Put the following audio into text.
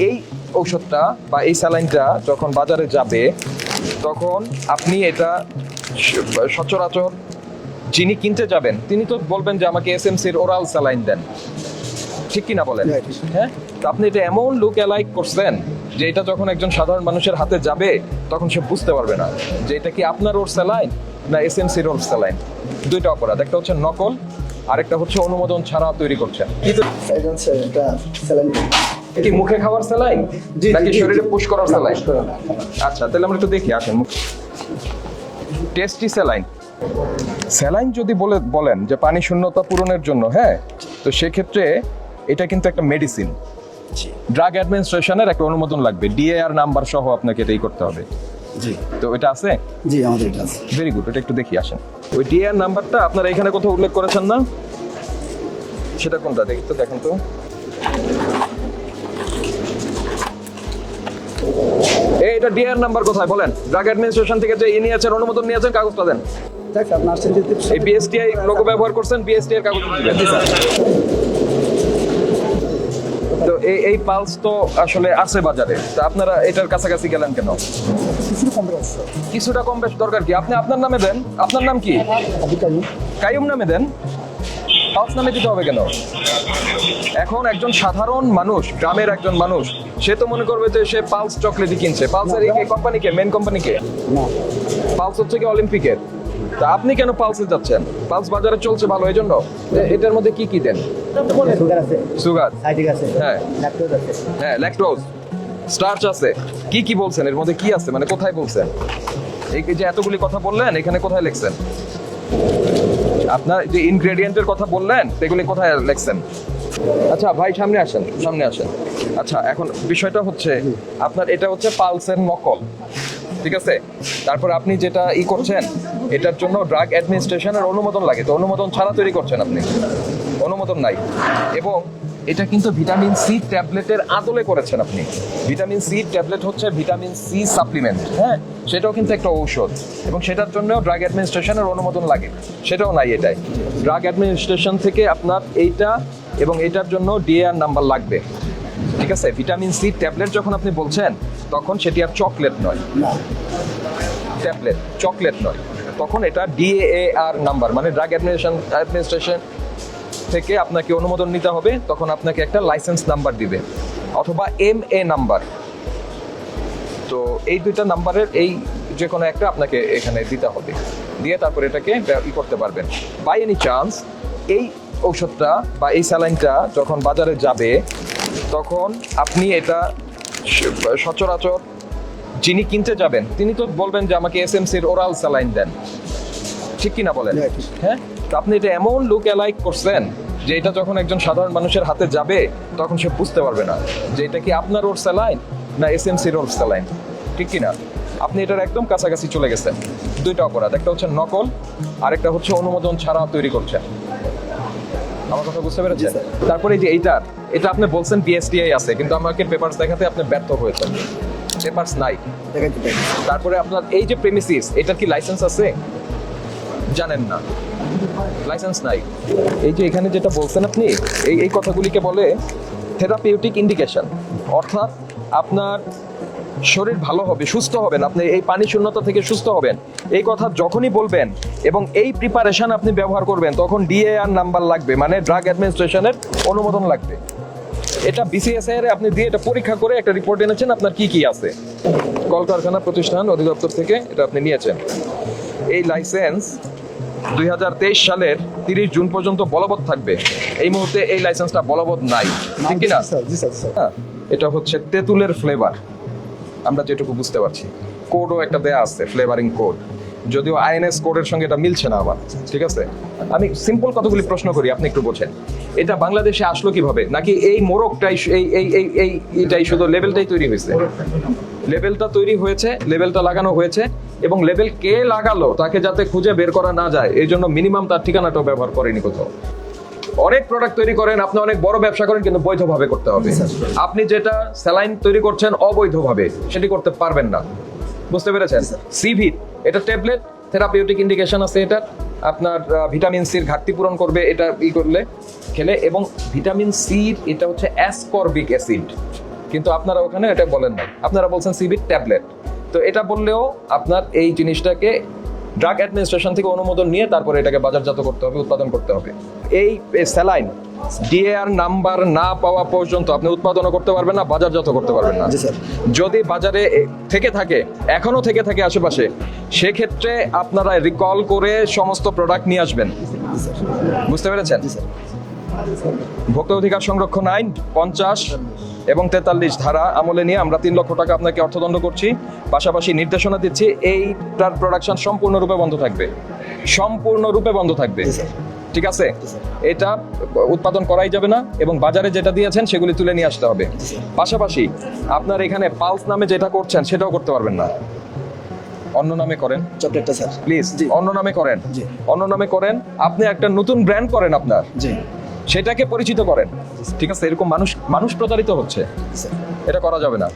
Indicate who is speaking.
Speaker 1: এই ঔষধটা বা এই স্যালাইনটা যখন বাজারে যাবে তখন আপনি এটা সচরাচর যিনি কিনতে যাবেন তিনি তো বলবেন যে আমাকে এসএমসির ওরাল স্যালাইন দেন, ঠিক কিনা বলেন? হ্যাঁ, তো আপনি এটা এমন লুক অ্যালাইক করছেন যে এটা যখন একজন সাধারণ মানুষের হাতে যাবে তখন সে বুঝতে পারবে না যে এটা কি আপনার ওর স্যালাইন না এসএমসির ওর স্যালাইন। দুইটা অপরাধ, একটা হচ্ছে নকল, আরেকটা হচ্ছে অনুমোদন ছাড়া তৈরি করছেন। কি মুখে খাওয়ার স্যালাইন নাকি শরীরে পুশ করার স্যালাইন? আচ্ছা, তাহলে আমরা একটু দেখি, আসেন। Tasty saline. স্যালাইন যদি বলেন যে পানি শূন্যতা পূরণের জন্য, হ্যাঁ, তো সেক্ষেত্রে এটা কিন্তু একটা মেডিসিন। ড্রাগ অ্যাডমিনিস্ট্রেশনের একটা অনুমোদন লাগবে, ডিএআর নাম্বার সহ আপনাকে এটাই করতে হবে।
Speaker 2: জি,
Speaker 1: তো এটা আছে?
Speaker 2: জি, আমাদের এটা আছে।
Speaker 1: ভেরি গুড, এটা একটু দেখি, আসেন। ওই ডিএআর নাম্বারটা আপনারা এখানে কোথাও উল্লেখ করেছেন না? সেটা কোনটা দেখি তো, দেখেন তো। এটা ডিআর নাম্বার কোথায় বলেন? ড্রাগ অ্যাডমিনিস্ট্রেশন থেকে যে নিয়েছেন, অনুমোদন নিয়েছেন, কাগজটা দেন। এই বিএসটিআই লোগো ব্যবহার করছেন, বিএসটিআই এর কাগজ দিবেন। তো এই পালস তো আসলে আছে বাজারে, তা আপনারা এটার কাছাকাছি গেলেন কেন? কিছুটা কম বেশ দরকার কি? আপনি আপনার নামে দেন। আপনার নাম কি? কাইয়ুম নামে দেন। পালস নামে দিতে হবে কেন? এখন একজন সাধারণ মানুষ, গ্রামের একজন মানুষ, সে তো মনে করবে যে সে পালস চকলেটই কিনছে। পালসের এই কোম্পানিকে, মেন কোম্পানিকে? পালস হচ্ছে কি অলিম্পিকের। তা আপনি কেন পালসে যাচ্ছেন? পালস বাজারে চলছে ভালো, এই জন্য। এটার মধ্যে কি কি দেন? সুগার, হ্যাঁ হ্যাঁ, ল্যাকটোজ, স্টার্চ আছে। কি কি বলছেন এর মধ্যে? কি আছে মানে কোথায় বলছেন? এই যে এতগুলি কথা বললেন, এখানে কোথায় লিখছেন? আপনার যে ইনগ্রেডিয়েন্টের কথা বললেন সেগুলি কোথায় লিখছেন? আচ্ছা ভাই, সামনে আসেন, সামনে আসেন। আচ্ছা, এখন বিষয়টা হচ্ছে আপনার এটা হচ্ছে পালসের নকল, ঠিক আছে? তারপর আপনি যেটা করছেন এটার জন্য ড্রাগ অ্যাডমিনিস্ট্রেশনের অনুমোদন লাগে, তো অনুমোদন ছাড়া তৈরি করছেন আপনি, অনুমোদন নাই। এবং এটা কিন্তু ভিটামিন সি ট্যাবলেটের আদলে করেছেন আপনি। ভিটামিন সি ট্যাবলেট হচ্ছে ভিটামিন সি সাপ্লিমেন্ট, হ্যাঁ, সেটাও কিন্তু একটা ঔষধ, এবং সেটার জন্য ড্রাগ অ্যাডমিনিস্ট্রেশনের অনুমোদন লাগে, সেটাও নাই এটাই। ড্রাগ অ্যাডমিনিস্ট্রেশন থেকে আপনার এইটা এবং এটার জন্য ডিএআর নাম্বার লাগবে, ঠিক আছে? ভিটামিন সি ট্যাবলেট যখন আপনি বলছেন তখন সেটি আর চকলেট নয়, ট্যাবলেট চকলেট নয়, তখন এটা ডিএআর নাম্বার, মানে ড্রাগ অ্যাডমিনিস্ট্রেশন থেকে আপনাকে অনুমোদন নিতে হবে, তখন আপনাকে একটা লাইসেন্স নাম্বার দিবে অথবা এমএ নাম্বার। তো এই দুইটা নাম্বারের এই যে কোনো একটা আপনাকে এখানে দিতে হবে, দিয়ে তারপর এটাকে করতে পারবেন। বাই এনি চান্স এই ঔষধটা বা এই স্যালাইনটা যখন বাজারে যাবে তখন আপনি এটা সচরাচর যিনি কিনতে যাবেন তিনি তো বলবেন যে আমাকে এসএমসির ওরাল স্যালাইন দেন, ঠিক কিনা বলেন? হ্যাঁ, তো আপনি এটা এমন লুক অ্যালাইক করছেন যে এটা যখন একজন সাধারণ মানুষের হাতে যাবে তখন সে বুঝতে পারবে না যে এটা কি আপনার ওর স্যালাইন না এসএমসির ওর স্যালাইন, ঠিক কিনা? আপনি এটার একদম কাছাকাছি চলে গেছেন। দুইটা অপরাধ, একটা হচ্ছে নকল, আরেকটা হচ্ছে অনুমোদন ছাড়া তৈরি করছেন। আমার কথা বুঝতে পেরেছেন? তারপরে এই যে এটা আপনি বলছেন বিএসটিআই আছে, কিন্তু আমাকে পেপারস দেখাতে আপনি ব্যর্থ হয়েছেন, পেপারস নাই। তারপরে আপনার এই যে প্রেমিসিস, এটার কি লাইসেন্স আছে? জানেন না, লাইসেন্স নাই। এই যে এখানে যেটা বলছেন আপনি, এই কথাগুলিকে বলে থেরাপিউটিক ইন্ডিকেশন, অর্থাৎ আপনার শরীর ভালো হবে, সুস্থ হবেন, আপনি এই পানি শূন্যতা থেকে সুস্থ হবেন, এই কথা যখনই বলবেন এবং এই প্রিপারেশন আপনি ব্যবহার করবেন তখন ডিএআর নাম্বার লাগবে, মানে ড্রাগ অ্যাডমিনিস্ট্রেশনের অনুমোদন লাগবে। এটা বিসিএসআই এর আপনি দিয়ে এটা পরীক্ষা করে একটা রিপোর্ট এনেছেন আপনার কি কি আছে, কলকারখানা প্রতিষ্ঠান অধিদপ্তর থেকে এটা আপনি নিয়েছেন। এই লাইসেন্স 2023 সালের 30 জুন পর্যন্ত বলবৎ থাকবে। এই মুহূর্তে এই লাইসেন্সটা বলবৎ নাই, ঠিক কিনা? এটা হচ্ছে তেঁতুলের ফ্লেভার, আমরা যেটুকু বুঝতে পারছি। কোডও একটা দেয়া আছে, ফ্লেভারিং কোড, যদিও আইএনএস কোডের সঙ্গে এটা মিলছে না আমার, ঠিক আছে? আমি সিম্পল কতগুলি প্রশ্ন করি, আপনি একটু বোঝেন। এটা বাংলাদেশে আসলো কিভাবে? নাকি এই মোড়কটাই এইটাই শুধু লেবেলটাই তৈরি হয়েছে? লেবেলটা তৈরি হয়েছে, লেবেলটা লাগানো হয়েছে, এবং লেবেল কে লাগালো তাকে যাতে খুঁজে বের করা না যায় এই জন্য মিনিমাম তার ঠিকানাটাও ব্যবহার করেনি কোথাও। অনেক প্রোডাক্ট তৈরি করেন, আপনি অনেক বড় ব্যবসা করেন, কিন্তু বৈধভাবে করতে হবে। আপনি যেটা স্যালাইন তৈরি করছেন অবৈধভাবে, সেটি করতে পারবেন না, বুঝতে পেরেছেন? সিভি, এটা ট্যাবলেট, থেরাপিউটিক ইন্ডিকেশন আছে, এটা আপনার ভিটামিন সির ঘাটতি পূরণ করবে এটা করলে খেলে, এবং ভিটামিন সির এটা হচ্ছে অ্যাসকর্বিক অ্যাসিড, কিন্তু আপনারা ওখানে এটা বলেন নাই, আপনারা বলছেন সিবিট ট্যাবলেট। তো এটা বললেও আপনার এই জিনিসটাকে ড্রাগ অ্যাডমিনিস্ট্রেশন থেকে অনুমোদন নিয়ে তারপরে এটাকে বাজারজাত করতে হবে, উৎপাদন করতে হবে। এই স্যালাইন ডিএআর নাম্বার না পাওয়া পর্যন্ত আপনি উৎপাদনও করতে পারবেন না, বাজারজাত করতে পারবেন না।
Speaker 2: জি স্যার।
Speaker 1: যদি বাজারে থেকে থাকে, এখনো থেকে থাকে আশেপাশে, সেক্ষেত্রে আপনারা রিকল করে সমস্ত প্রোডাক্ট নিয়ে আসবেন। বুঝতে পেরেছেন? ভোক্তা অধিকার সংরক্ষণ আইন 50 এবং 43 ধারা আমলে নিয়ে আমরা 3 লক্ষ টাকা আপনাকে অর্থদণ্ড করছি। পাশাপাশি নির্দেশনা দিচ্ছি এইটার প্রোডাকশন সম্পূর্ণরূপে বন্ধ থাকবে, সম্পূর্ণরূপে বন্ধ থাকবে।
Speaker 2: জি স্যার।
Speaker 1: ঠিক আছে? এটা উৎপাদন করাই যাবে না এবং বাজারে যেটা দিয়েছেন সেগুলি তুলে নিয়ে আসতে হবে। পাশাপাশি আপনার এখানে পালস নামে যেটা করছেন সেটাও করতে পারবেন না, অন্য নামে করেন
Speaker 2: চকলেটটা স্যার।
Speaker 1: প্লিজ,
Speaker 2: জি।
Speaker 1: অন্য নামে করেন,
Speaker 2: জি।
Speaker 1: অন্য নামে করেন। আপনি একটা নতুন ব্র্যান্ড করেন আপনার,
Speaker 2: জি
Speaker 1: সেটাকে পরিচিত করেন। ঠিক আছে? এরকম মানুষ প্রতারিত হচ্ছে,
Speaker 2: স্যার।
Speaker 1: এটা করা যাবে না।